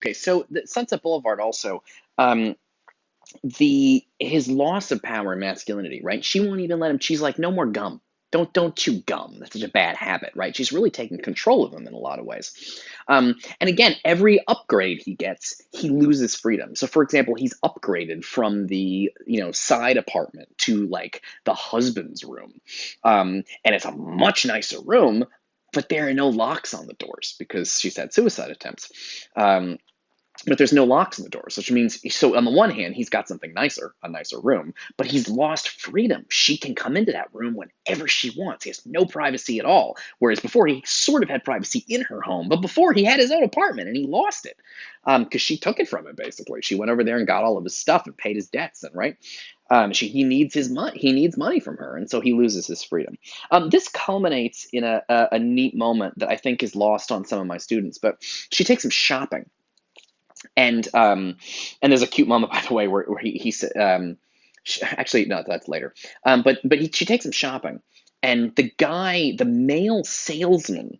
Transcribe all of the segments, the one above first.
Okay, so the Sunset Boulevard also, um, the his loss of power and masculinity, right? She won't even let him. She's like, no more gum. Don't chew gum. That's such a bad habit, right? She's really taking control of him in a lot of ways. And again, every upgrade he gets, he loses freedom. So, for example, he's upgraded from the side apartment to like the husband's room, and it's a much nicer room. But there are no locks on the doors because she's had suicide attempts. But there's no locks on the doors, which means so on the one hand he's got something nicer, a nicer room, but he's lost freedom. She can come into that room whenever she wants. He has no privacy at all, whereas before he sort of had privacy in her home, but before he had his own apartment and he lost it because she took it from him. Basically, she went over there and got all of his stuff and paid his debts, and right. He needs his money. He needs money from her, and so he loses his freedom. This culminates in a neat moment that I think is lost on some of my students. But she takes him shopping, and there's a cute moment, by the way, where he said, actually no, that's later. She takes him shopping, and the male salesman,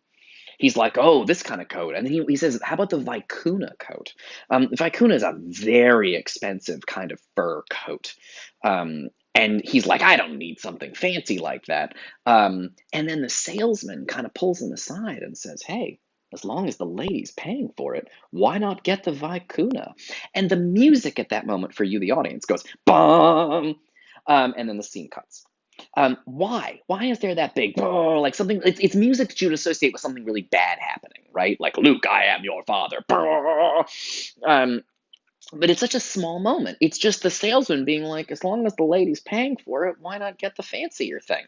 he's like, oh, this kind of coat, and then he says, how about the Vicuna coat? Vicuna is a very expensive kind of fur coat. And he's like, I don't need something fancy like that. And then the salesman kind of pulls him aside and says, hey, as long as the lady's paying for it, why not get the Vicuna? And the music at that moment for you, the audience, goes bum, and then the scene cuts. Why? Why is there that big like something? It's music that you would associate with something really bad happening, right? Like Luke, I am your father. Um, but it's such a small moment. It's just the salesman being like, as long as the lady's paying for it, why not get the fancier thing?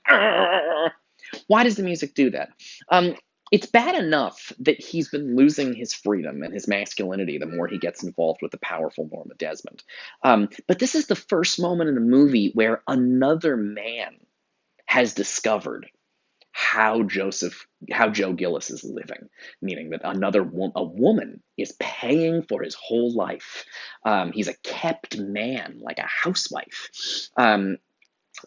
Why does the music do that? Um, it's bad enough that he's been losing his freedom and his masculinity the more he gets involved with the powerful Norma Desmond. But this is the first moment in the movie where another man has discovered how Joe Gillis is living, meaning that a woman is paying for his whole life. He's a kept man, like a housewife.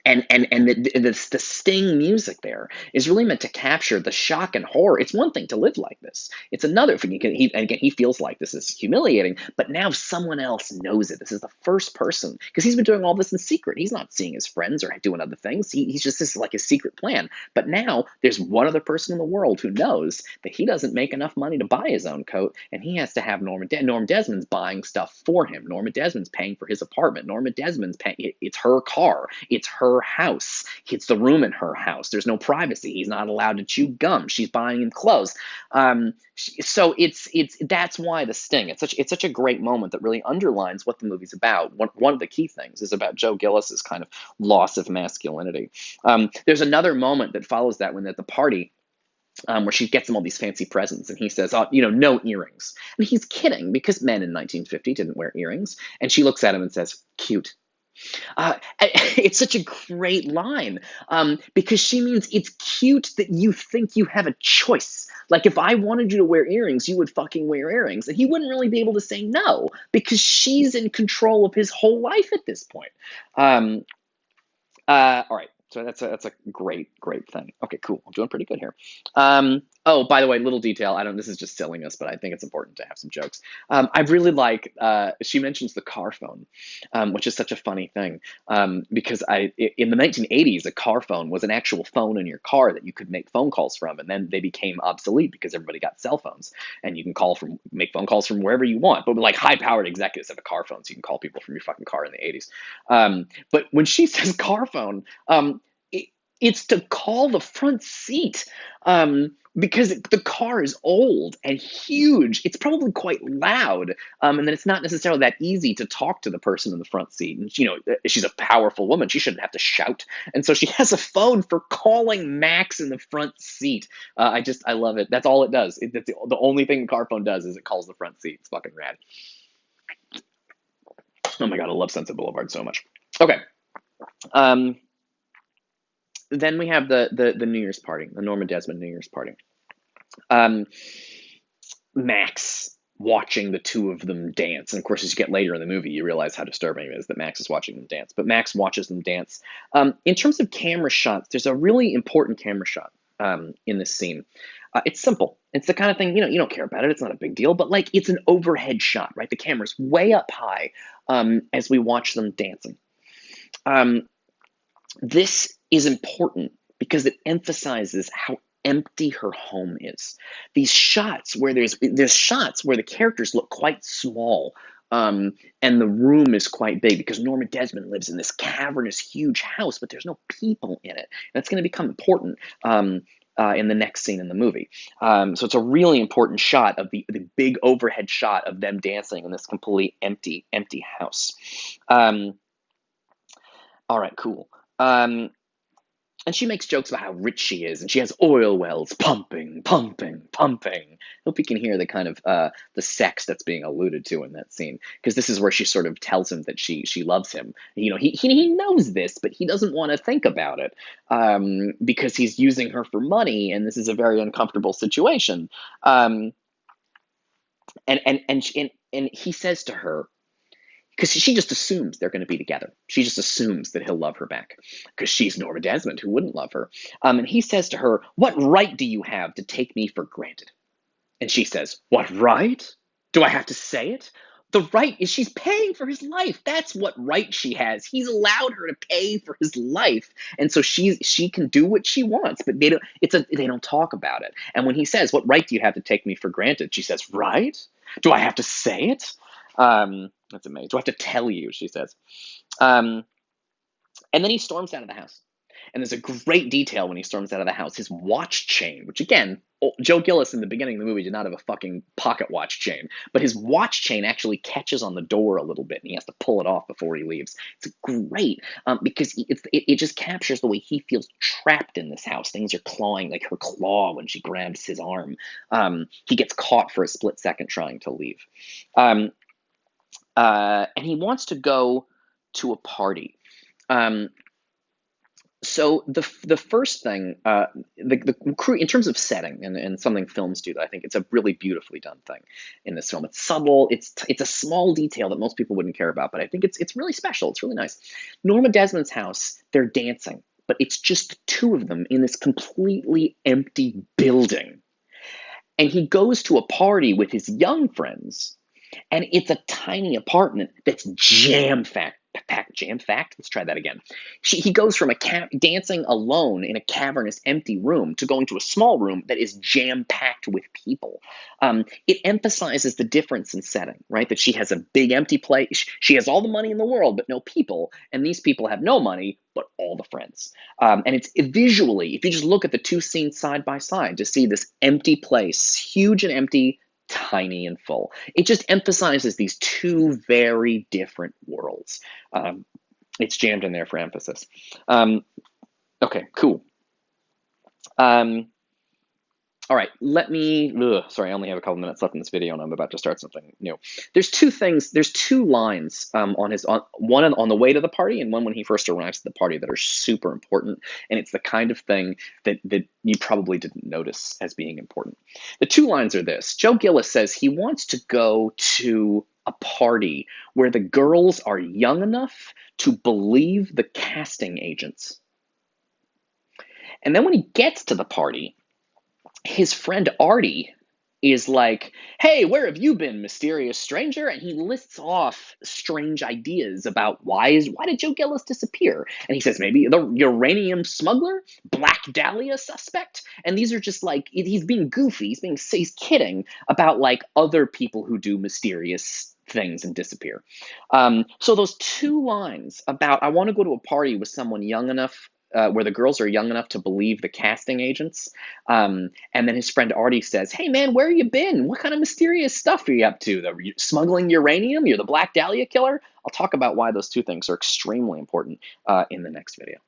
The sting music there is really meant to capture the shock and horror. It's one thing to live like this. It's another thing. And again, he feels like this is humiliating, but now someone else knows it. This is the first person, because he's been doing all this in secret. He's not seeing his friends or doing other things. He's just, this is like his secret plan. But now there's one other person in the world who knows that he doesn't make enough money to buy his own coat, and he has to have Norma Desmond's buying stuff for him. Norma Desmond's paying for his apartment. Norma Desmond's paying. It's her car. It's her house. It's the room in her house. There's no privacy. He's not allowed to chew gum. She's buying him clothes. So that's why the sting. It's such a great moment that really underlines what the movie's about. One of the key things is about Joe Gillis's kind of loss of masculinity. There's another moment that follows that when at the party. Where she gets him all these fancy presents, and he says, no earrings. And he's kidding, because men in 1950 didn't wear earrings. And she looks at him and says, cute. It's such a great line, because she means it's cute that you think you have a choice. Like, if I wanted you to wear earrings, you would fucking wear earrings. And he wouldn't really be able to say no, because she's in control of his whole life at this point. Um, all right. So that's a great thing. Okay, cool. I'm doing pretty good here. Oh, by the way, little detail. I don't. This is just silliness, but I think it's important to have some jokes. I really like. She mentions the car phone, which is such a funny thing. Because in the 1980s, a car phone was an actual phone in your car that you could make phone calls from, and then they became obsolete because everybody got cell phones, and you can make phone calls from wherever you want. But like high-powered executives have a car phone, so you can call people from your fucking car in the 80s. But when she says car phone, it's to call the front seat, because the car is old and huge. It's probably quite loud, and then it's not necessarily that easy to talk to the person in the front seat. And she's a powerful woman; she shouldn't have to shout. And so she has a phone for calling Max in the front seat. I love it. That's all it does. That's the only thing the car phone does is it calls the front seat. It's fucking rad. Oh my god, I love Sunset Boulevard so much. Okay. Then we have the New Year's party, the Norma Desmond New Year's party. Um, Max watching the two of them dance, and of course, as you get later in the movie, you realize how disturbing it is that Max is watching them dance. But Max watches them dance. In terms of camera shots, there's a really important camera shot in this scene. It's simple. It's the kind of thing, you don't care about it. It's not a big deal, but like it's an overhead shot, right? The camera's way up high as we watch them dancing. Um, this is important because it emphasizes how empty her home is. These shots where there's shots where the characters look quite small, and the room is quite big because Norma Desmond lives in this cavernous, huge house, but there's no people in it. And that's going to become important in the next scene in the movie. So it's a really important shot of the big overhead shot of them dancing in this complete empty house. Um, all right, cool. Um, and she makes jokes about how rich she is, and she has oil wells pumping, pumping, pumping. Hope you can hear the kind of the sex that's being alluded to in that scene, because this is where she sort of tells him that she loves him. He knows this, but he doesn't want to think about it because he's using her for money, and this is a very uncomfortable situation. Um, and he says to her, because she just assumes they're going to be together. She just assumes that he'll love her back because she's Norma Desmond, who wouldn't love her. And he says to her, "What right do you have to take me for granted?" And she says, "What right? Do I have to say it? The right is she's paying for his life. That's what right she has. He's allowed her to pay for his life, and so she can do what she wants. But they don't talk about it. And when he says, "What right do you have to take me for granted?" She says, "Right? Do I have to say it?" That's amazing. Do I have to tell you? She says. Um, and then he storms out of the house. And there's a great detail when he storms out of the house. His watch chain, which again, Joe Gillis in the beginning of the movie did not have a fucking pocket watch chain, but his watch chain actually catches on the door a little bit, and he has to pull it off before he leaves. It's great because it just captures the way he feels trapped in this house. Things are clawing, like her claw when she grabs his arm. He gets caught for a split second trying to leave. Um, and he wants to go to a party. Um, so the first thing, the crew in terms of setting and something films do that I think it's a really beautifully done thing in this film. It's subtle. It's a small detail that most people wouldn't care about, but I think it's really special. It's really nice. Norma Desmond's house, they're dancing, but it's just the two of them in this completely empty building. And he goes to a party with his young friends, and it's a tiny apartment that's jam-packed. Let's try that again. He goes from dancing alone in a cavernous, empty room to going to a small room that is jam-packed with people. It emphasizes the difference in setting, right? That she has a big empty place. She has all the money in the world, but no people. And these people have no money, but all the friends. And it's visually, if you just look at the two scenes side by side, to see this empty place, huge and empty, tiny and full. It just emphasizes these two very different worlds. It's jammed in there for emphasis. Okay, cool. All right, sorry, I only have a couple minutes left in this video and I'm about to start something new. There's two lines one on the way to the party and one when he first arrives at the party that are super important. And it's the kind of thing that you probably didn't notice as being important. The two lines are this. Joe Gillis says he wants to go to a party where the girls are young enough to believe the casting agents. And then when he gets to the party, his friend Artie is like, "Hey, where have you been, mysterious stranger?" And he lists off strange ideas about why did Joe Gillis disappear? And he says maybe the uranium smuggler, Black Dahlia suspect. And these are just like he's being goofy. He's kidding about like other people who do mysterious things and disappear. So those two lines about I want to go to a party with someone young enough where the girls are young enough to believe the casting agents. And then his friend Artie says, "Hey, man, where you been? What kind of mysterious stuff are you up to? Smuggling uranium? You're the Black Dahlia killer?" I'll talk about why those two things are extremely important in the next video.